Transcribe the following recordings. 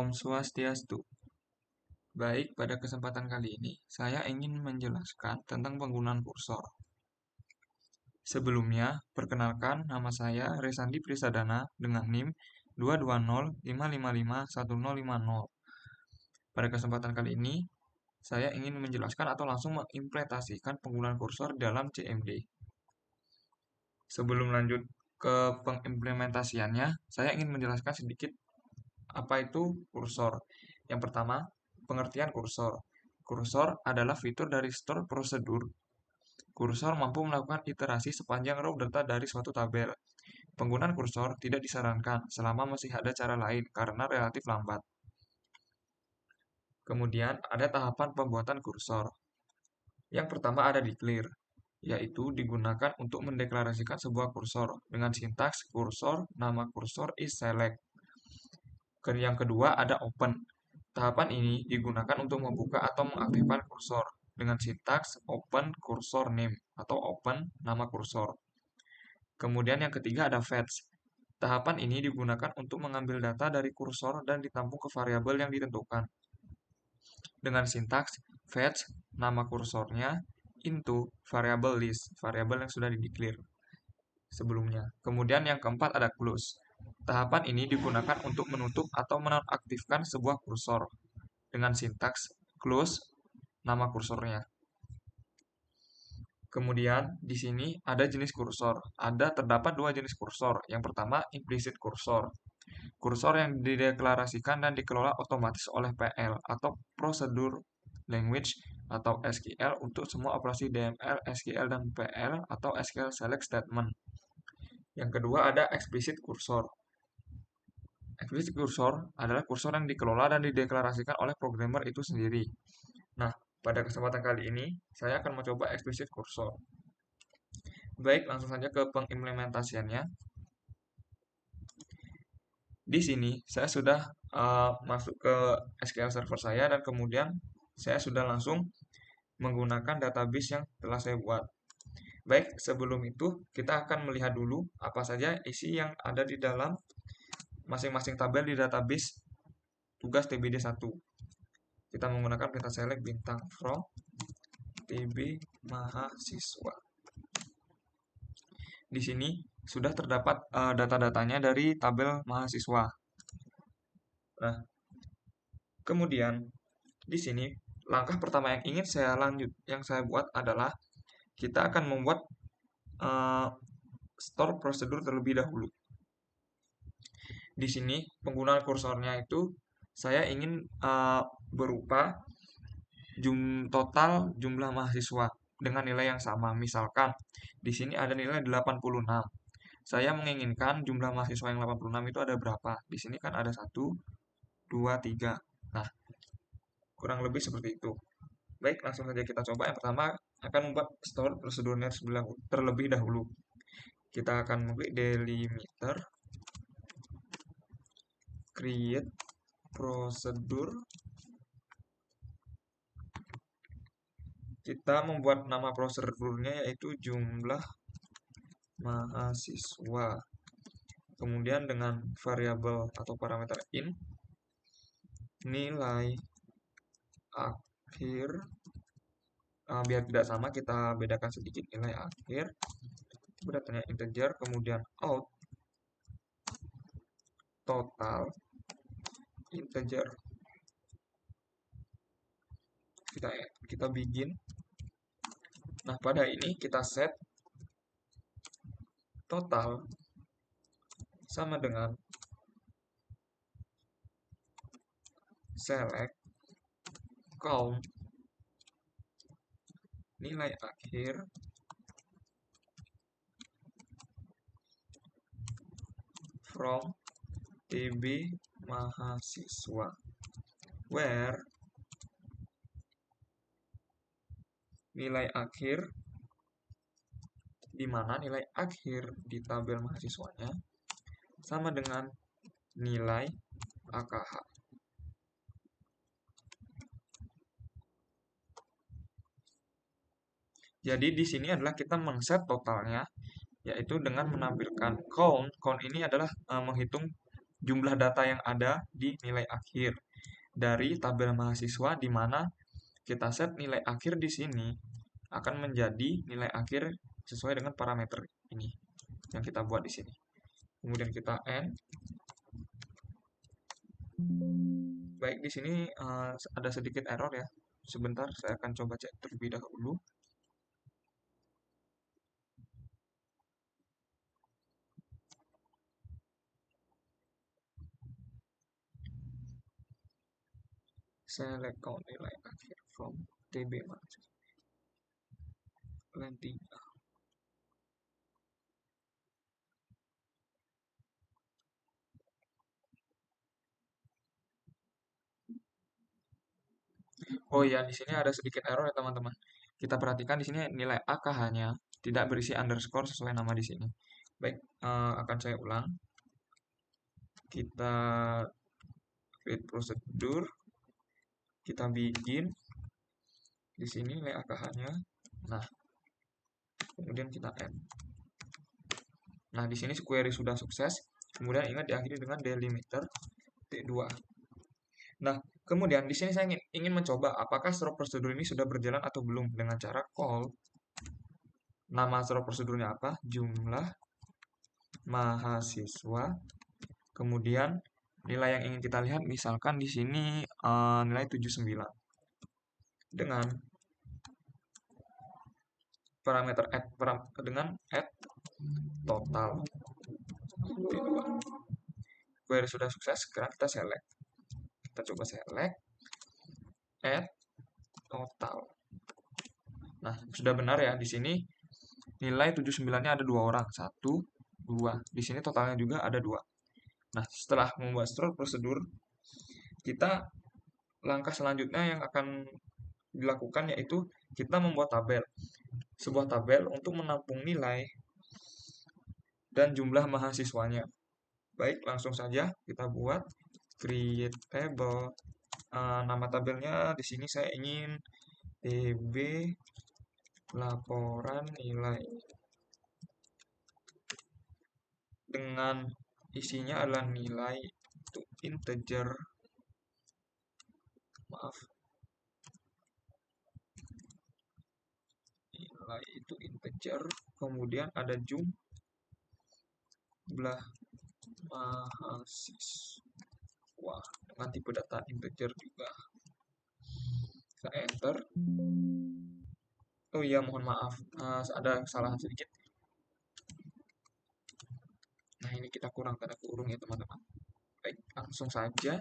Om Swastiastu. Baik, pada kesempatan kali ini saya ingin menjelaskan tentang penggunaan kursor. Sebelumnya, perkenalkan nama saya Resandi Prisadana dengan NIM 220555150. Pada kesempatan kali ini, saya ingin menjelaskan atau langsung mengimplementasikan penggunaan kursor dalam CMD. Sebelum lanjut ke pengimplementasiannya, saya ingin menjelaskan sedikit apa itu kursor. Yang pertama, pengertian kursor. Kursor adalah fitur dari store prosedur. Kursor mampu melakukan iterasi sepanjang row data dari suatu tabel. Penggunaan kursor tidak disarankan selama masih ada cara lain karena relatif lambat. Kemudian ada tahapan pembuatan kursor. Yang pertama ada declare, yaitu digunakan untuk mendeklarasikan sebuah kursor dengan sintaks kursor, nama kursor is select. Yang kedua ada open. Tahapan ini digunakan untuk membuka atau mengaktifkan kursor dengan sintaks open cursor name atau open nama kursor. Kemudian yang ketiga ada fetch. Tahapan ini digunakan untuk mengambil data dari kursor dan ditampung ke variabel yang ditentukan. Dengan sintaks fetch nama kursornya into variable list, variabel yang sudah dideclare sebelumnya. Kemudian yang keempat ada close. Tahapan ini digunakan untuk menutup atau menonaktifkan sebuah kursor dengan sintaks close nama kursornya. Kemudian di sini ada jenis kursor. Terdapat dua jenis kursor. Yang pertama implicit kursor. Kursor yang dideklarasikan dan dikelola otomatis oleh PL atau Procedure Language atau SQL untuk semua operasi DML, SQL, dan PL atau SQL Select Statement. Yang kedua ada explicit kursor. Explicit kursor adalah kursor yang dikelola dan dideklarasikan oleh programmer itu sendiri. Nah, pada kesempatan kali ini, saya akan mencoba explicit kursor. Baik, langsung saja ke pengimplementasiannya. Di sini, saya sudah masuk ke SQL Server saya, dan kemudian saya sudah langsung menggunakan database yang telah saya buat. Baik, sebelum itu, kita akan melihat dulu apa saja isi yang ada di dalam masing-masing tabel di database tugas TBD1. Kita menggunakan perintah select bintang from TB mahasiswa. Di sini sudah terdapat data-datanya dari tabel mahasiswa. Nah, kemudian di sini langkah pertama yang ingin saya buat adalah kita akan membuat store prosedur terlebih dahulu. Di sini penggunaan kursornya itu saya ingin berupa total jumlah mahasiswa dengan nilai yang sama. Misalkan di sini ada nilai 86. Saya menginginkan jumlah mahasiswa yang 86 itu ada berapa? Di sini kan ada 1, 2, 3. Nah, kurang lebih seperti itu. Baik, langsung saja kita coba. Yang pertama akan membuat store prosedurnya terlebih dahulu. Kita akan mengklik delimiter, create prosedur. Kita membuat nama prosedurnya yaitu jumlah mahasiswa. Kemudian dengan variabel atau parameter in, nilai akhir, biar tidak sama kita bedakan sedikit nilai akhir, datanya integer, kemudian out, total, integer. Kita begin. Nah, pada ini kita set total sama dengan select count nilai akhir from TB mahasiswa, where nilai akhir di mana nilai akhir di tabel mahasiswanya sama dengan nilai AKH. Jadi di sini adalah kita men-set totalnya, yaitu dengan menampilkan count. Count ini adalah menghitung jumlah data yang ada di nilai akhir dari tabel mahasiswa, di mana kita set nilai akhir di sini akan menjadi nilai akhir sesuai dengan parameter ini yang kita buat di sini. Kemudian kita end. Baik, di sini ada sedikit error ya. Sebentar, saya akan coba cek terlebih dahulu. Select count nilai akhir from TB mahasiswa. Landing. Oh iya, di sini ada sedikit error ya teman-teman. Kita perhatikan di sini nilai AKH-nya tidak berisi underscore sesuai nama di sini. Baik, akan saya ulang. Kita create prosedur, kita bikin di sini nilai AKH-nya. Nah, kemudian kita end. Nah, di sini query sudah sukses. Kemudian ingat diakhiri dengan delimiter T2. Nah, kemudian di sini saya ingin mencoba apakah stroke prosedur ini sudah berjalan atau belum dengan cara call. Nama stroke prosedurnya apa? Jumlah mahasiswa. Kemudian nilai yang ingin kita lihat misalkan di sini nilai 79 dengan parameter add dengan add total. Query sudah sukses, sekarang kita select. Kita coba select add total. Nah, sudah benar ya di sini nilai 79-nya ada 2 orang, 1, 2. Di sini totalnya juga ada 2. Nah, setelah membuat stroke prosedur, kita langkah selanjutnya yang akan dilakukan yaitu kita membuat tabel. Sebuah tabel untuk menampung nilai dan jumlah mahasiswanya. Baik, langsung saja kita buat create table. Nama tabelnya di sini saya ingin TB laporan nilai. Dengan isinya adalah nilai itu integer. Maaf. Nilai itu integer, kemudian ada jumlah mahasiswa dengan tipe data integer juga. Kita enter. Oh iya, mohon maaf, ada kesalahan sedikit. Nah, ini kita kurang tanda kurung ya teman-teman. Baik, langsung saja.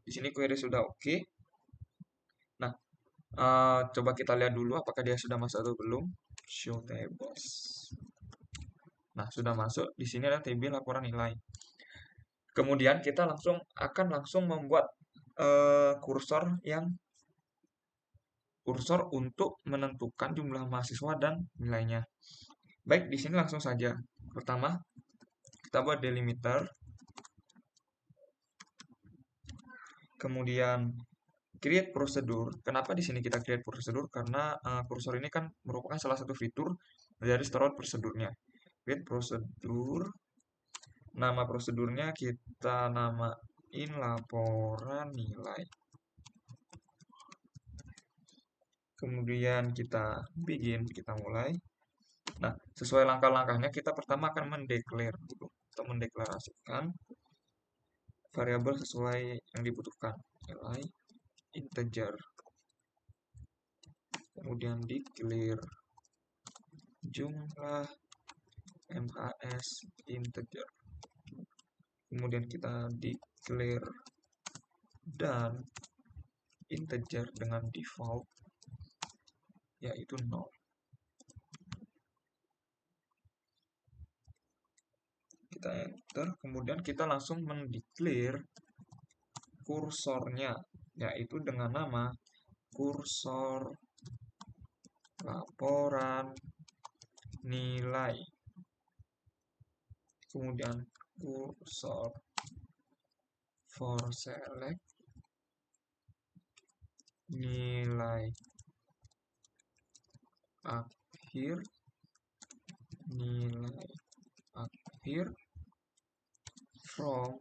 Di sini query sudah oke. Nah, coba kita lihat dulu apakah dia sudah masuk atau belum. Show tables. Nah, sudah masuk. Di sini ada TB laporan nilai. Kemudian kita akan langsung membuat kursor untuk menentukan jumlah mahasiswa dan nilainya. Baik, di sini langsung saja. Pertama, kita buat delimiter. Kemudian create prosedur. Kenapa di sini kita create prosedur? Karena kursor ini kan merupakan salah satu fitur dari stored prosedurnya. Create prosedur. Nama prosedurnya kita namain laporan nilai. Kemudian kita mulai. Nah, sesuai langkah-langkahnya kita pertama akan mendeklar dulu atau mendeklarasikan variabel sesuai yang dibutuhkan. Nilai integer. Kemudian declare jumlah MHS integer. Kemudian kita declare dan integer dengan default yaitu 0. Kita enter, kemudian kita langsung mendeclare kursornya yaitu dengan nama kursor laporan nilai. Kemudian kursor for select nilai akhir from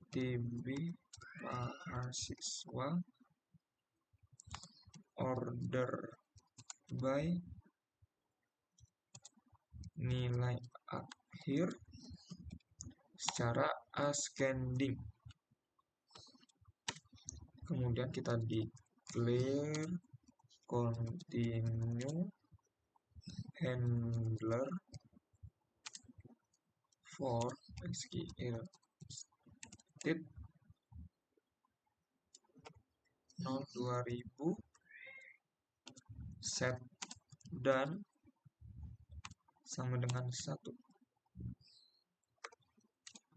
TB mahasiswa order by nilai akhir secara ascending. Kemudian kita declare continue handler for SQL state 02000 set dan sama dengan 1.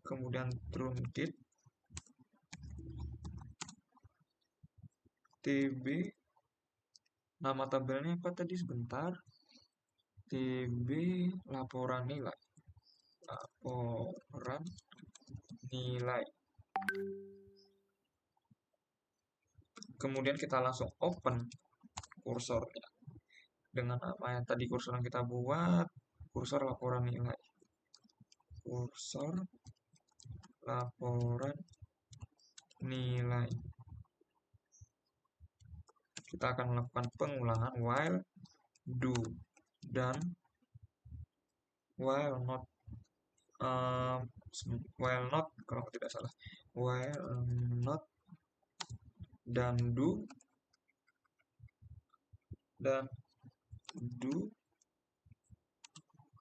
Kemudian truncate TB, nama tabelnya apa tadi sebentar, TB laporan nilai, kemudian kita langsung open kursornya dengan apa yang tadi kursor yang kita buat, kursor laporan nilai, kursor laporan nilai. Kita akan melakukan pengulangan while do dan while not kalau tidak salah, while not dan do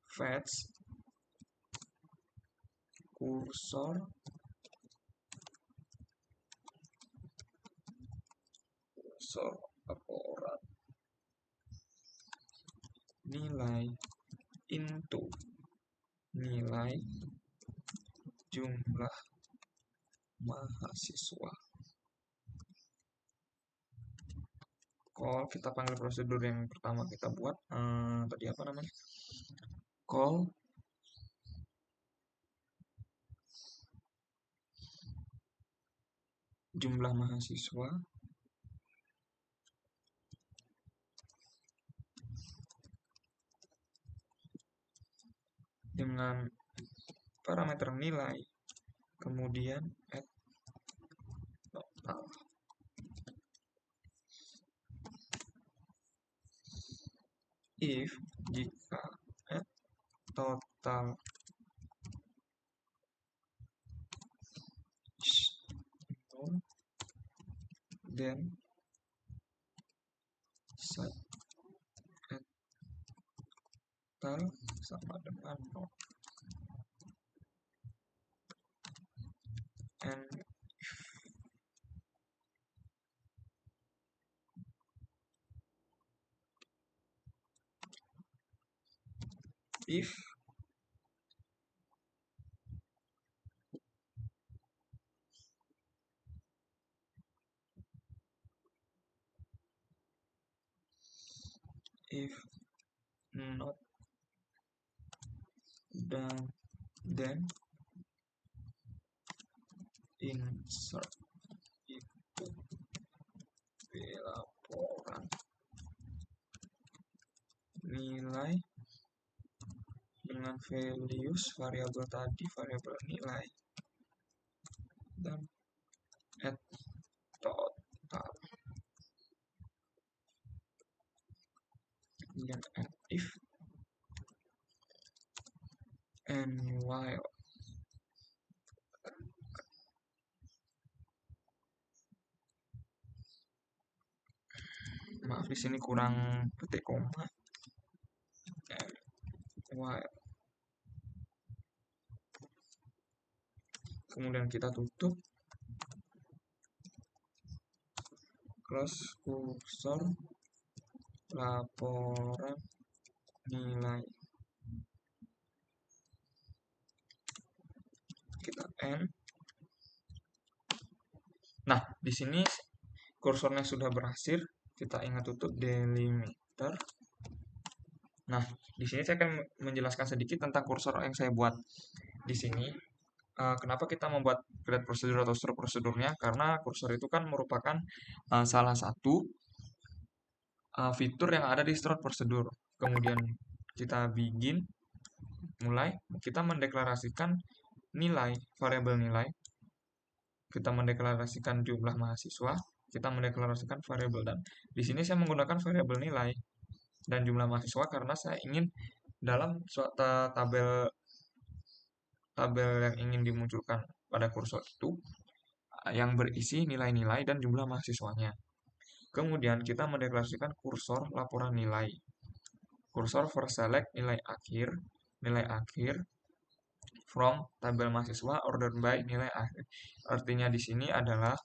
fetch kursor laporan nilai into nilai jumlah mahasiswa. Call, kita panggil prosedur yang pertama kita buat, tadi apa namanya, call jumlah mahasiswa dengan parameter nilai, kemudian add total. If jika add total is null, then set add total sama dengan nol. And if not then insert itu di laporan nilai dengan values variabel tadi, variabel nilai, dan add total. Kemudian add if and while. Maaf di sini kurang petik koma. And while. Kemudian kita tutup, close kursor laporan nilai. Kita end. Nah, di sini kursornya sudah berhasil. Kita ingat tutup delimiter. Nah, di sini saya akan menjelaskan sedikit tentang kursor yang saya buat di sini. Kenapa kita membuat create prosedur atau store prosedurnya? Karena kursor itu kan merupakan salah satu fitur yang ada di store prosedur. Kemudian kita mulai kita mendeklarasikan nilai, variabel nilai kita mendeklarasikan jumlah mahasiswa, kita mendeklarasikan variabel dan. Di sini saya menggunakan variabel nilai dan jumlah mahasiswa karena saya ingin dalam suatu tabel yang ingin dimunculkan pada kursor itu yang berisi nilai-nilai dan jumlah mahasiswanya. Kemudian kita mendeklarasikan kursor laporan nilai. Kursor for select nilai akhir from tabel mahasiswa ordered by nilai akhir. Artinya di sini adalah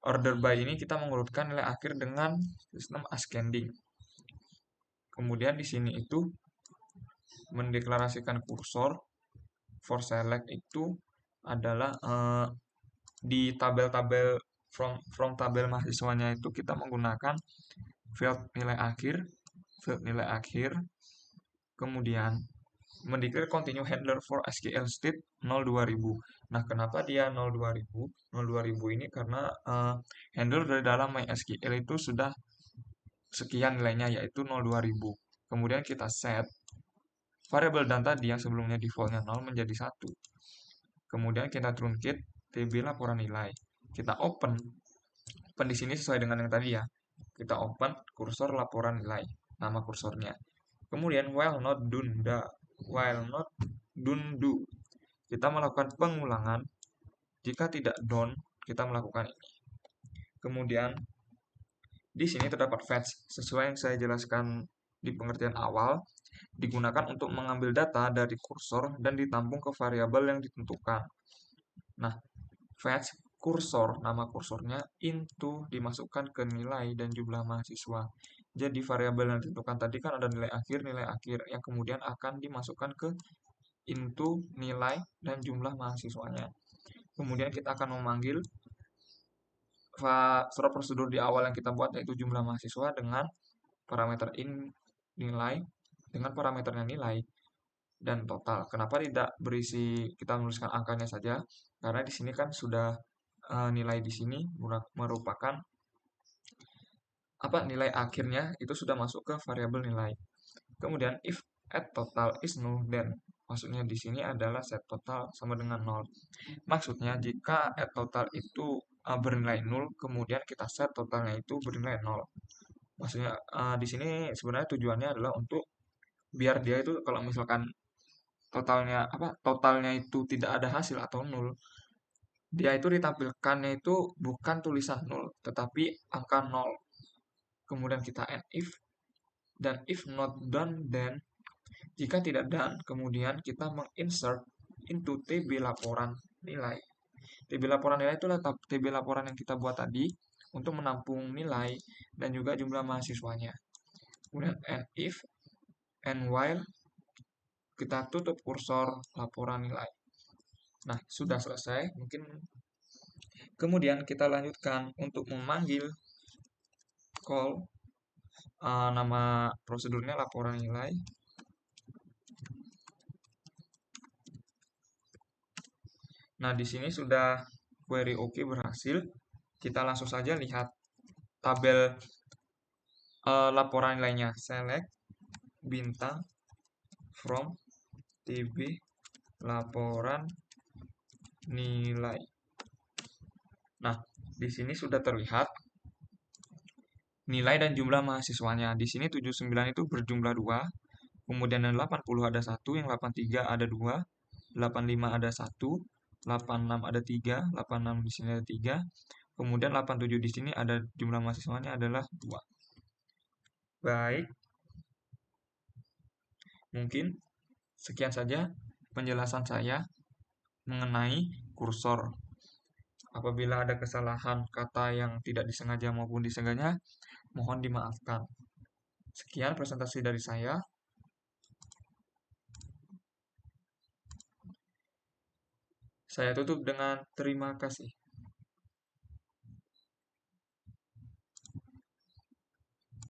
order by ini kita mengurutkan nilai akhir dengan sistem ascending. Kemudian di sini itu mendeklarasikan kursor for select itu adalah di tabel-tabel from tabel mahasiswanya itu kita menggunakan field nilai akhir, kemudian mendeklar continue handler for SQL state 02000. Nah, kenapa dia 02000? 02000 ini karena handler dari dalam MySQL itu sudah sekian nilainya, yaitu 02000. Kemudian kita set variabel dan tadi yang sebelumnya defaultnya 0 menjadi 1. Kemudian kita truncate TB laporan nilai. Kita open di sini sesuai dengan yang tadi ya. Kita open kursor laporan nilai, nama kursornya. Kemudian while not done do. Kita melakukan pengulangan. Jika tidak done, kita melakukan ini. Kemudian di sini terdapat fetch sesuai yang saya jelaskan di pengertian awal, digunakan untuk mengambil data dari kursor dan ditampung ke variabel yang ditentukan. Nah, fetch kursor, nama kursornya into dimasukkan ke nilai dan jumlah mahasiswa. Jadi variabel yang ditentukan tadi kan ada nilai akhir yang kemudian akan dimasukkan ke into nilai dan jumlah mahasiswanya. Kemudian kita akan memanggil surat prosedur di awal yang kita buat, yaitu jumlah mahasiswa dengan parameter in nilai dengan parameternya nilai dan total. Kenapa tidak berisi kita menuliskan angkanya saja? Karena di sini kan sudah nilai di sini merupakan nilai akhirnya itu sudah masuk ke variabel nilai. Kemudian if at total is null, then maksudnya di sini adalah set total sama dengan 0. Maksudnya jika at total itu bernilai 0, kemudian kita set totalnya itu bernilai 0. Maksudnya di sini sebenarnya tujuannya adalah untuk biar dia itu kalau misalkan totalnya itu tidak ada hasil atau 0, dia itu ditampilkannya itu bukan tulisan 0, tetapi angka 0. Kemudian kita end if, dan if not done then, jika tidak done, kemudian kita menginsert into TB laporan nilai. TB laporan nilai itu adalah TB laporan yang kita buat tadi untuk menampung nilai dan juga jumlah mahasiswanya. Kemudian and if and while kita tutup kursor laporan nilai. Nah, sudah selesai. Mungkin kemudian kita lanjutkan untuk memanggil call nama prosedurnya laporan nilai. Nah, di sini sudah query OK berhasil. Kita langsung saja lihat tabel laporan nilainya. Select bintang from TB laporan nilai. Nah, di sini sudah terlihat nilai dan jumlah mahasiswanya. Di sini 79 itu berjumlah 2, kemudian yang 80 ada 1, yang 83 ada 2, 85 ada 1, 86 ada 3, 86 di sini ada 3, kemudian 87 di sini ada jumlah mahasiswanya adalah 2. Baik. Mungkin sekian saja penjelasan saya mengenai kursor. Apabila ada kesalahan kata yang tidak disengaja maupun disengaja, mohon dimaafkan. Sekian presentasi dari saya. Saya tutup dengan terima kasih.